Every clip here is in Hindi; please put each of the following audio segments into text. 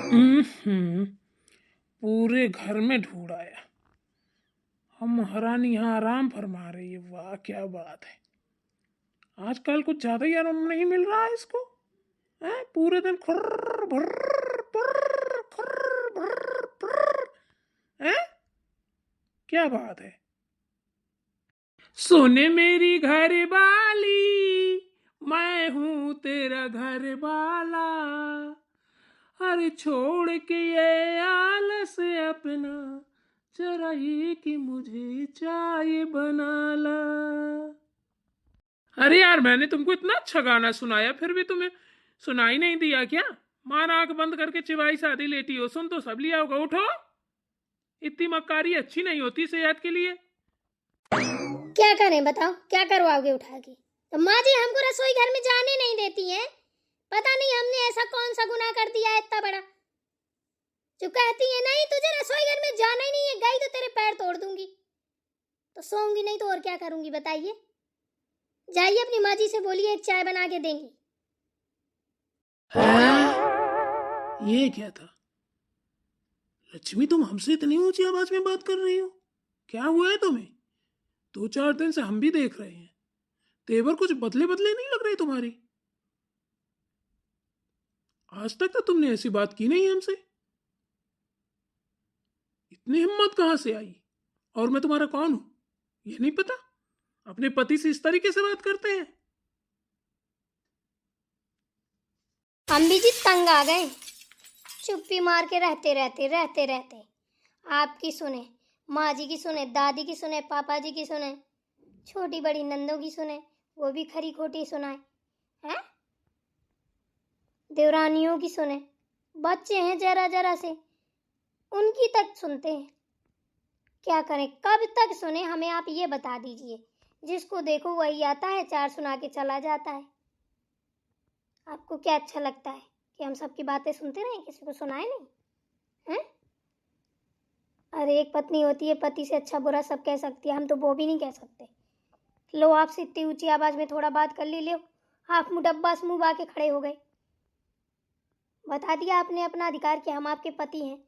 हम्म पूरे घर में ढूंढ आया। हम महारानी यहाँ आराम फरमा रही है। वाह क्या बात है। आजकल कुछ ज्यादा ही आराम नहीं मिल रहा है इसको। हैं? पूरे दिन खुर्र भुर्र पुर्र खुर्र भुर्र पुर्र। हैं? क्या बात है। सोने मेरी घर वाली, मैं हूँ तेरा घर वाला। अरे छोड़ के ये आलस अपना, जरा ये कि मुझे चाय बना ला। अरे यार, मैंने तुमको इतना अच्छा गाना सुनाया फिर भी तुम्हें सुनाई नहीं दिया क्या? मार आंख बंद करके चिवाई शादी लेटी हो। सुन तो सब लिया होगा। उठो। इतनी मक्कारी अच्छी नहीं होती सेहत के लिए। क्या करें बताओ, क्या करवाओगे उठा के? तो माँ जी हमको रसोई घर में जाने नहीं देती हैं। पता नहीं हमने ऐसा कौन सा गुनाह कर दिया है इतना बड़ा, जो कहती है नहीं तुझे रसोई घर में जाना ही नहीं है, गई तो तेरे पैर तोड़ दूंगी। तो सोऊंगी नहीं तो और क्या करूंगी बताइए? जाइए अपनी माँ जी से बोलिए, एक चाय बना के देंगी। ये क्या था? लक्ष्मी, तुम हमसे इतनी ऊंची आवाज में बात कर रही हो? क्या हुआ है तुम्हें? 2-4 दिन से हम भी देख रहे हैं, तेवर कुछ बदले बदले नहीं लग रहे तुम्हारी। आज तक तो तुमने ऐसी बात की नहीं हमसे। इतनी हिम्मत कहां से आई? और मैं तुम्हारा कौन हूं ये नहीं पता? अपने पति से इस तरीके से बात करते हैं? हम भी जी तंग आ गए, चुप्पी मार के रहते रहते। आपकी सुने, माँ जी की सुने, दादी की सुने, पापा जी की सुने, छोटी बड़ी नंदों की सुने, वो भी खरी खोटी सुनाए हैं, देवरानियों की सुने, बच्चे हैं जरा जरा से उनकी तक सुनते हैं। क्या करें, कब तक सुने? हमें आप ये बता दीजिए। जिसको देखो वही आता है, 4 सुना के चला जाता है। आपको क्या अच्छा लगता है कि हम सबकी बातें सुनते रहें, किसी को सुनाए नहीं हैं? अरे एक पत्नी होती है, पति से अच्छा बुरा सब कह सकती है, हम तो वो भी नहीं कह सकते। लो आपसे इतनी ऊंची आवाज में थोड़ा बात कर ली, लो आप मुडब्बा से मुंह बाके खड़े हो गए। बता दिया आपने अपना अधिकार कि हम आपके पति हैं,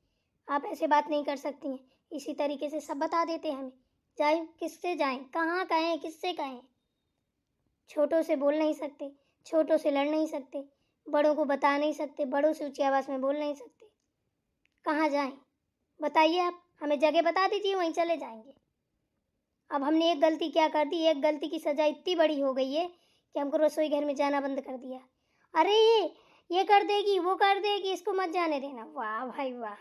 आप ऐसे बात नहीं कर सकती हैं। इसी तरीके से सब बता देते हैं हमें। जाए किससे जाएं, कहाँ कहें, किससे कहें? छोटों से बोल नहीं सकते, छोटों से लड़ नहीं सकते, बड़ों को बता नहीं सकते, बड़ों से ऊंची आवाज में बोल नहीं सकते। कहाँ जाएं बताइए? आप हमें जगह बता दीजिए, वहीं चले जाएंगे। अब हमने एक गलती क्या कर दी, एक गलती की सजा इतनी बड़ी हो गई है कि हमको रसोई घर में जाना बंद कर दिया। अरे ये कर देगी, वो कर देगी, इसको मत जाने देना। वाह भाई वाह,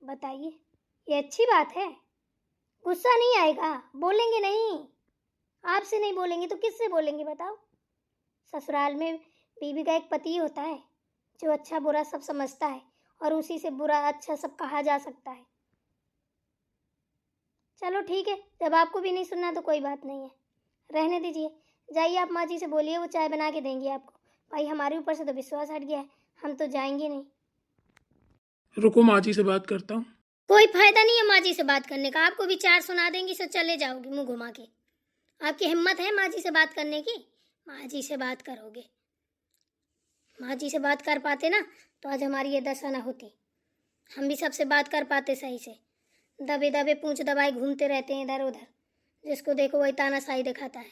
बताइए ये अच्छी बात है? गुस्सा नहीं आएगा? बोलेंगे नहीं? आपसे नहीं बोलेंगे तो किससे बोलेंगे बताओ? ससुराल में बीवी का एक पति होता है जो अच्छा बुरा सब समझता है, और उसी से बुरा अच्छा सब कहा जा सकता है। चलो ठीक है, जब आपको भी नहीं सुनना तो कोई बात नहीं है, रहने दीजिए। जाइए आप माँ जी से बोलिए, वो चाय बना के देंगी आपको। भाई हमारे ऊपर से तो विश्वास हट गया है, हम तो जाएंगे नहीं। रुको, माँ जी से बात करता हूँ। कोई फायदा नहीं है माँ जी से बात करने का, आपको भी 4 सुना देंगी, सब चले जाओगी मुंह घुमा के। आपकी हिम्मत है माँ जी से बात करने की? माँ जी से बात करोगे? माँ जी से बात कर पाते ना तो आज हमारी ये दशा न होती। हम भी सबसे बात कर पाते सही से। दबे दबे पूंछ दबाए घूमते रहते हैं इधर उधर, जिसको देखो वही तानाशाही दिखाता है।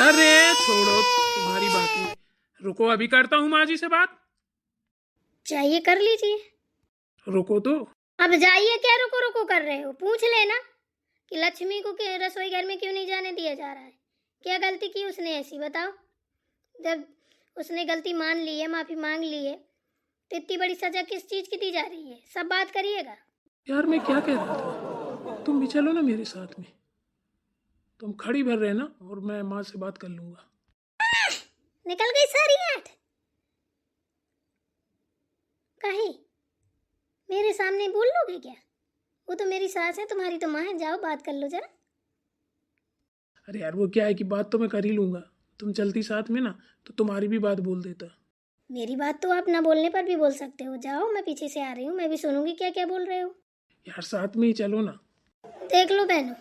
अरे छोड़ो तुम्हारी बातें, रुको अभी करता हूँ माँ जी से बात। चाहिए कर लीजिए। रुको तो। अब जाइए, क्या रुको रुको कर रहे हो? पूछ लेना कि लक्ष्मी को रसोई घर में क्यों नहीं जाने दिया जा रहा है। क्या गलती की उसने ऐसी, बताओ? जब उसने गलती मान ली है, माफी मांग ली है, तो इतनी बड़ी सजा किस चीज की दी जा रही है? सब बात करिएगा। यार मैं क्या कह रहा था, तुम भी चलो ना मेरे साथ में। तुम खड़ी भर रहना और मैं माँ से बात कर लूंगा। निकल गई सारी आठ। कहीं मेरे सामने बोल लोगे क्या? वो तो मेरी सास है, तुम्हारी तो माँ है, जाओ बात कर लो जरा। अरे यार वो क्या है कि बात तो मैं कर ही लूंगा, तुम चलती साथ में ना तो तुम्हारी भी बात बोल देता। मेरी बात तो आप ना बोलने पर भी बोल सकते हो। जाओ, मैं पीछे से आ रही हूँ, मैं भी सुनूंगी क्या क्या बोल रहे हो। यार साथ में ही चलो ना। देख लो बहनों,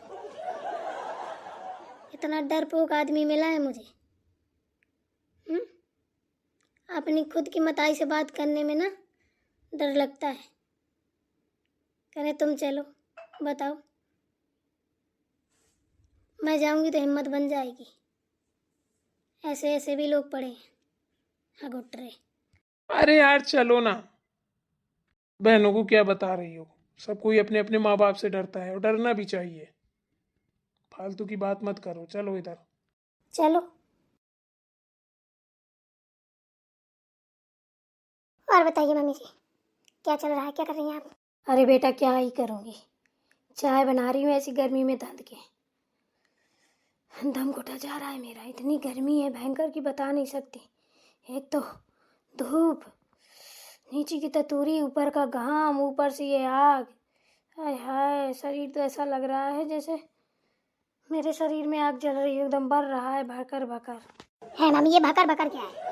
इतना डरपोक आदमी मिला है मुझे। अपनी खुद की मताई से बात करने में ना डर लगता है। कहे तुम चलो, बताओ। मैं जाऊंगी तो हिम्मत बन जाएगी। ऐसे ऐसे भी लोग पड़े हैं हगुटरे। अरे यार चलो ना, बहनों को क्या बता रही हो। सब कोई अपने अपने माँ बाप से डरता है और डरना भी चाहिए। फालतू की बात मत करो, चलो इधर। चलो। और बताइए मम्मी जी, क्या चल रहा है, क्या कर रही हैं आप? अरे बेटा क्या ही करूँगी, चाय बना रही हूँ ऐसी गर्मी में धंध के। दम घुटा जा रहा है मेरा, इतनी गर्मी है भयंकर की बता नहीं सकती। एक तो धूप, नीचे की ततूरी, ऊपर का घाम, ऊपर से ये आग। हाय हाय, शरीर तो ऐसा लग रहा है जैसे मेरे शरीर में आग जल रही है, एकदम बढ़ रहा है भकर भकर। है मम्मी, ये भकर भकर क्या है?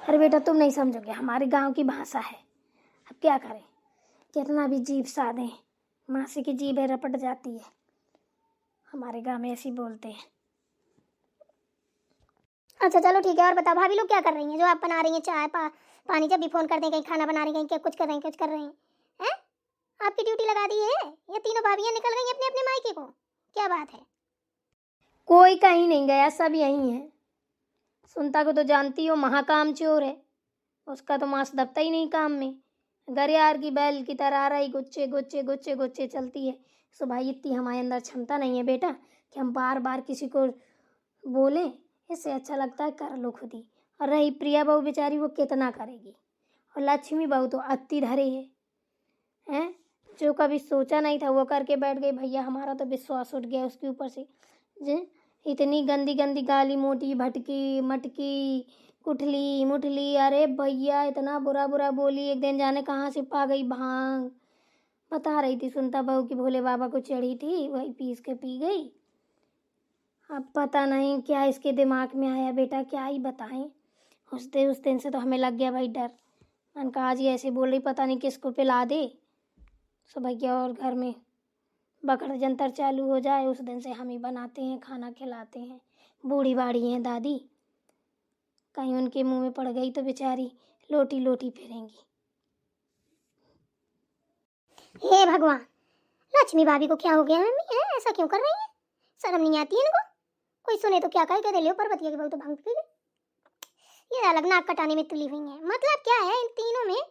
अरे बेटा तुम नहीं समझोगे, हमारे गांव की भाषा है। अब क्या करें, कितना भी जीभ साधे, मासी की जीभ रपट जाती है। हमारे गांव में ऐसी बोलते हैं। अच्छा चलो ठीक है, और बताओ भाभी लोग क्या कर रही हैं? जो आप बना रही हैं चाय पानी, जब भी फोन कर दें कहीं खाना बना रही हैं, क्या कुछ कर रही हैं, कुछ कर रही हैं? आपकी ड्यूटी लगा दी है या तीनों भाभियां निकल गई अपने अपने मायके को? क्या बात है? कोई कहीं नहीं गया, सब यहीं है। सुनता को तो जानती हो, महाकाम चोर है। उसका तो मांस दबता ही नहीं काम में। गरियार की बैल की तरह रही गुच्चे गुच्चे गुच्चे गुच्चे चलती है। सो भाई इतनी हमारे अंदर क्षमता नहीं है बेटा कि हम बार बार किसी को बोले। इससे अच्छा लगता है कर लो खुद ही। और रही प्रिया बहू बेचारी, वो कितना करेगी। और लक्ष्मी बहू तो अति धरे है, जो कभी सोचा नहीं था वो करके बैठ गई। भैया हमारा तो विश्वास उठ गया उसके ऊपर से। इतनी गंदी गंदी गाली, मोटी भटकी मटकी कुठली मुठली, अरे भैया इतना बुरा बुरा बोली। एक दिन जाने कहाँ से पा गई भांग, बता रही थी सुनता बहू की भोले बाबा को चढ़ी थी, वही पीस के पी गई। अब पता नहीं क्या इसके दिमाग में आया बेटा, क्या ही बताएं। उस दिन से तो हमें लग गया भाई डर। मैंने कहा आज ये ऐसे बोल रही, पता नहीं किसको पिला दे सो भैया, और घर में बकड़ जंतर चालू हो जाए। उस दिन से हम ही बनाते हैं, खाना खिलाते हैं। बूढ़ी बाड़ी हैं दादी, कहीं उनके मुंह में पड़ गई तो बेचारी लोटी लोटी फिरेंगी। हे भगवान, लक्ष्मी भाभी को क्या हो गया मम्मी? है ऐसा क्यों कर रही है? शर्म नहीं आती है इनको? कोई सुने तो क्या कहे, कहते ले पर्वतिया की बहू तो भांग पी गई। ये अलग नाक कटाने में तुली हुई है। मतलब क्या है इन तीनों में,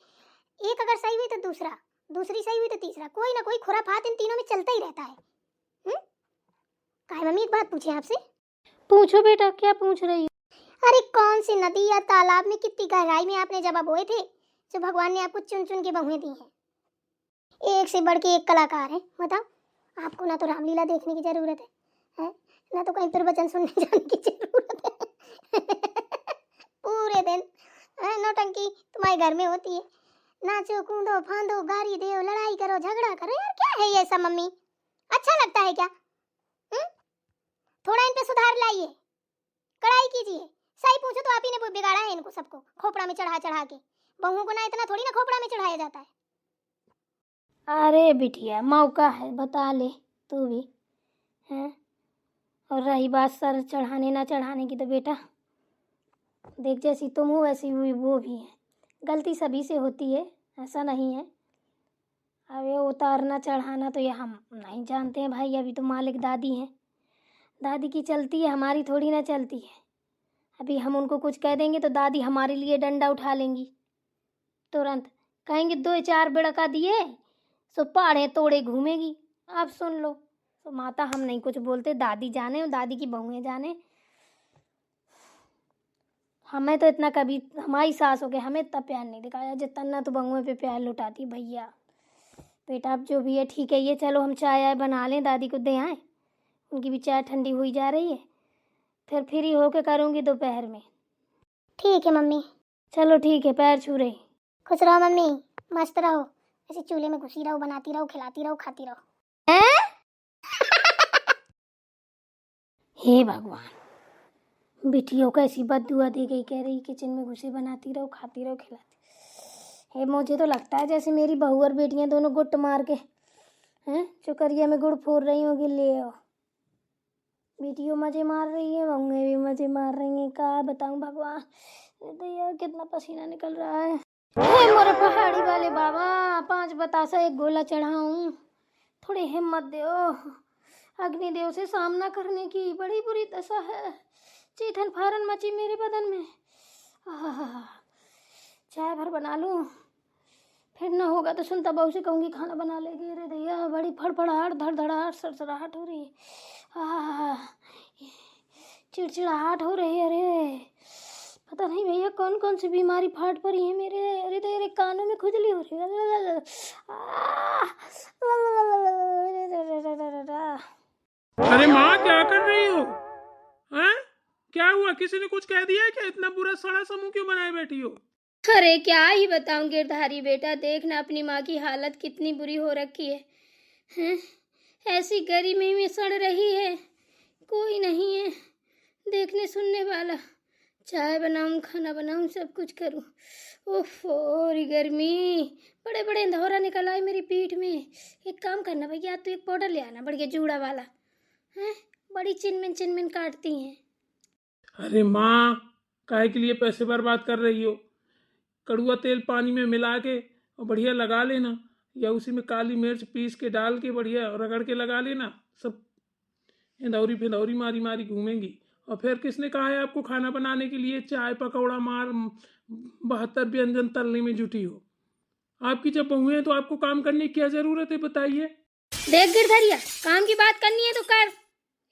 एक अगर सही हुई तो दूसरा, दूसरी सही हुई तो तीसरा, कोई ना कोई खुराफात इन तीनों में चलता ही रहता है। काहे मम्मी, एक बात पूछे आपसे? पूछो बेटा, क्या पूछ रही हो? अरे कौन सी नदी या तालाब में कितनी गहराई में आपने जब बोए थे, जो भगवान ने आपको चुन चुन के बहुएं दी हैं? एक से बढ़ के एक कलाकार है। बताओ, आपको ना तो रामलीला देखने की जरूरत है, ना तो कहीं प्रवचन सुनने जाने की जरूरत है। पूरे दिन नौटंकी तुम्हारे घर में होती है। नाचो कूदो फांदो गारी दो, लड़ाई करो झगड़ा करो। यार क्या है ये सब मम्मी, अच्छा लगता है क्या? थोड़ा इन पे सुधार लाइए, कड़ाई कीजिए। सही पूछो तो आप ही ने बिगाड़ा है इनको सबको, खोपड़ा में चढ़ा चढ़ा के। बहुओं को ना इतना थोड़ी ना खोपड़ा में चढ़ाया जाता है। अरे बिटिया मौका है, बता ले तू भी है। और रही बात सर चढ़ाने ना चढ़ाने की, तो बेटा देख जैसी तुम हो वैसी हुई वो भी है। गलती सभी से होती है, ऐसा नहीं है। अब ये उतारना चढ़ाना तो ये हम नहीं जानते हैं भाई, अभी तो मालिक दादी हैं। दादी की चलती है, हमारी थोड़ी ना चलती है। अभी हम उनको कुछ कह देंगे तो दादी हमारे लिए डंडा उठा लेंगी तुरंत। कहेंगे दो चार बिड़का दिए सो पहाड़े तोड़े घूमेगी। आप सुन लो। तो माता हम नहीं कुछ बोलते, दादी जाने और दादी की बहुएं जाने। हमें तो इतना कभी हमारी सास हो गए, हमें इतना प्यार नहीं दिखाया जितना तो बहुएं पे प्यार लुटाती भैया। बेटा अब जो भी है ठीक है, ये चलो हम चाय आय बना लें, दादी को दे आए। उनकी भी चाय ठंडी हुई जा रही है, फिर फ्री होके करूँगी दोपहर में। ठीक है मम्मी। चलो ठीक है, पैर छू रही। खुश रहो मम्मी, मस्त रहो, ऐसे चूल्हे में घुसी रहो, बनाती रहो, खिलाती रहो, खाती रहो। हे भगवान, बिटियों को ऐसी बददुआ दी गई, कह रही किचन में घुसे बनाती रहो, खाती रहो, खिलाती। हे मुझे तो लगता है जैसे मेरी बहू और बेटियां दोनों गुट मार के चुकरिया में गुड़ फोड़ रही होंगी। ले आओ, बेटियों मजे मार रही है, बहुएं भी मजे मार रही हैं। क्या बताऊं भगवान, दया कितना पसीना निकल रहा है। हे मोरे पहाड़ी वाले बाबा, 5 बतासा 1 गोला चढ़ाऊं, थोड़ी हिम्मत दो। अग्निदेव से सामना करने की बड़ी बुरी दशा है, चीथन फारन मची मेरे बदन में। आह, चाय भर बना लूं, फिर ना होगा तो सुनता बहू से कहूंगी खाना बना लेगी। अरे दैया, बड़ी फड़फड़ाहट, धड़धड़ाहट, सरसराहट हो रही है। आह, चिड़चिड़ाहट हो रही है। अरे पता नहीं भैया कौन कौन सी बीमारी फाट पड़ी है मेरे। अरे तेरे कानों में खुजली हो रही है। अरे माँ, क्या कर रही हो? हैं? क्या हुआ? किसी ने कुछ कह दिया है क्या? इतना बुरा सड़ा सा मुंह क्यों बनाए बैठी हो? अरे क्या ही बताऊं गिरधारी बेटा, देखना अपनी माँ की हालत कितनी बुरी हो रखी है। हैं? ऐसी गर्मी में सड़ रही है, कोई नहीं है देखने सुनने वाला। चाय बनाऊं, खाना बनाऊं, सब कुछ करूं। उफ, और गर्मी, बड़े बड़े अंधौरा निकल आए मेरी पीठ में। एक काम करना भैया, तू एक पाउडर ले आना बढ़िया जूड़ा वाला। हैं? बड़ी चिनमिन काटती हैं। अरे माँ, काहे के लिए पैसे बर्बाद कर रही हो? कड़ुआ तेल पानी में मिला के और बढ़िया लगा लेना, या उसी में काली मिर्च पीस के डाल के बढ़िया रगड़ के लगा लेना। सब इंदौरी फिंदौरी मारी मारी घूमेंगी। और फिर किसने कहा है आपको खाना बनाने के लिए चाय पकौड़ा मार 72 व्यंजन तलने में जुटी हो? आपकी जब बहू है तो आपको काम करने की क्या जरूरत है, बताइए? देख गिरधरिया, काम की बात करनी है तो कर,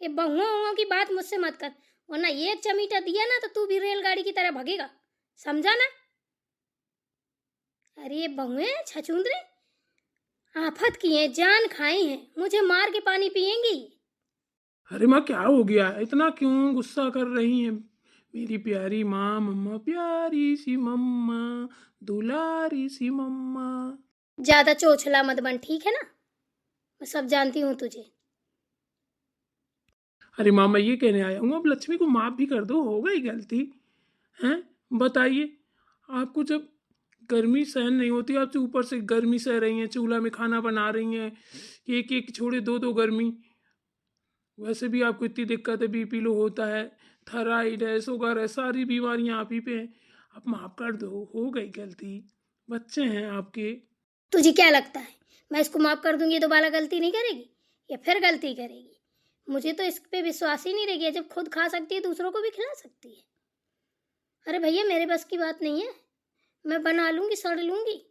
ये बहुओं की बात मुझसे मत कर, वरना एक चमीटा दिया ना तो तू भी रेलगाड़ी की तरह भगेगा, समझा ना? अरे ये बहुएं छछूंदरे आफत की हैं, जान खाई हैं, मुझे मार के पानी पिएंगी। अरे माँ, क्या हो गया? इतना क्यों गुस्सा कर रही हैं मेरी प्यारी माँ? मम्मा प्यारी सी मम्मा, दुलारी सी मम्मा। ज्यादा चोचला मत बन, ठीक है ना? मैं सब जानती हूँ तुझे। अरे माँ, मैं ये कहने आया हूँ, अब लक्ष्मी को माफ भी कर दो, हो गई गलती। हैं? बताइए, आपको जब गर्मी सहन नहीं होती, आप ऊपर से गर्मी सह रही हैं, चूल्हा में खाना बना रही हैं, एक एक छोड़े दो दो गर्मी। वैसे भी आपको इतनी दिक्कत है, बीपी लो होता है, थायराइड है, शुगर है, सारी बीमारियां आप ही पे हैं। आप माफ कर दो, हो गई गलती, बच्चे हैं आपके। तुझे क्या लगता है मैं इसको माफ कर दूंगी तो बाला गलती नहीं करेगी या फिर गलती करेगी? मुझे तो इस पे विश्वास ही नहीं रह गया, जब खुद खा सकती है दूसरों को भी खिला सकती है। अरे भैया मेरे बस की बात नहीं है, मैं बना लूंगी, सड़ लूंगी,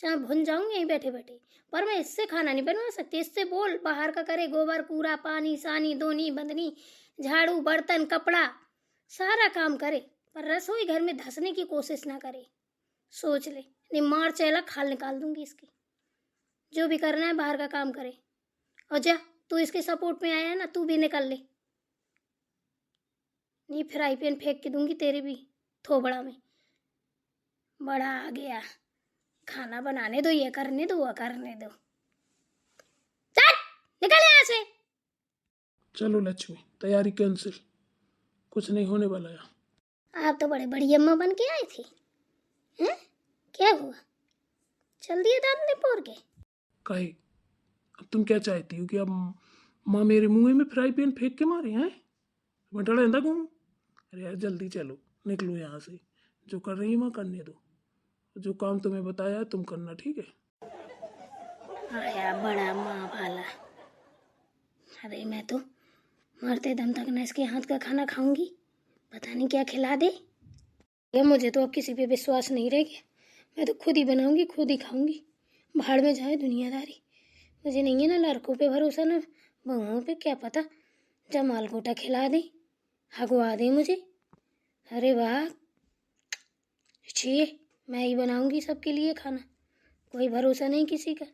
चाहे भुन जाऊंगी यहीं बैठे बैठे, पर मैं इससे खाना नहीं बनवा सकती। इससे बोल बाहर का करे, गोबर कूड़ा पानी सानी धोनी बंदनी झाड़ू बर्तन कपड़ा सारा काम करे, पर रसोई घर में धंसने की कोशिश ना करे। सोच ले, नहीं मार चैला खाल निकाल दूंगी इसकी। जो भी करना है बाहर का काम करे। और जा, तू इसके सपोर्ट में आया है ना, तू भी निकल ले, नहीं फिर आईपीएन फेंक के दूंगी तेरे भी थोबड़ा में। बड़ा आ गया, खाना बनाने दो, ये करने दो वो करने दो। चल निकल यहाँ से। चलो लक्ष्मी, तैयारी कैंसिल, कुछ नहीं होने वाला है। आप तो बड़े बड़ी अम्मा बन के आई थी, हैं? क्या हुआ, चल दिए दांत निपोर के? कहे, अब तुम क्या चाहती हो कि अब माँ मेरे मुंह में फ्राई पैन फेंक के मारे हैं? मैं डरा घूमूं? अरे यार, जल्दी चलो, निकलो यहाँ से। जो कर रही है माँ करने दो, जो काम तुम्हें बताया है तुम करना, ठीक है? आया बड़ा माँ वाला। अरे मैं तो मरते दम तक ना इसके हाथ का खाना खाऊंगी, पता नहीं क्या खिला दे। ये मुझे तो अब किसी पे विश्वास नहीं रह गया, मैं तो खुद ही बनाऊंगी खुद ही खाऊंगी, भाड़ में जाए दुनियादारी। मुझे नहीं है ना लड़कों पे भरोसा ना बहुओं पे, क्या पता जमाल गोटा खिला दे, हगवा दे मुझे। अरे वाह, छी, मैं ही बनाऊंगी सबके लिए खाना, कोई भरोसा नहीं किसी का।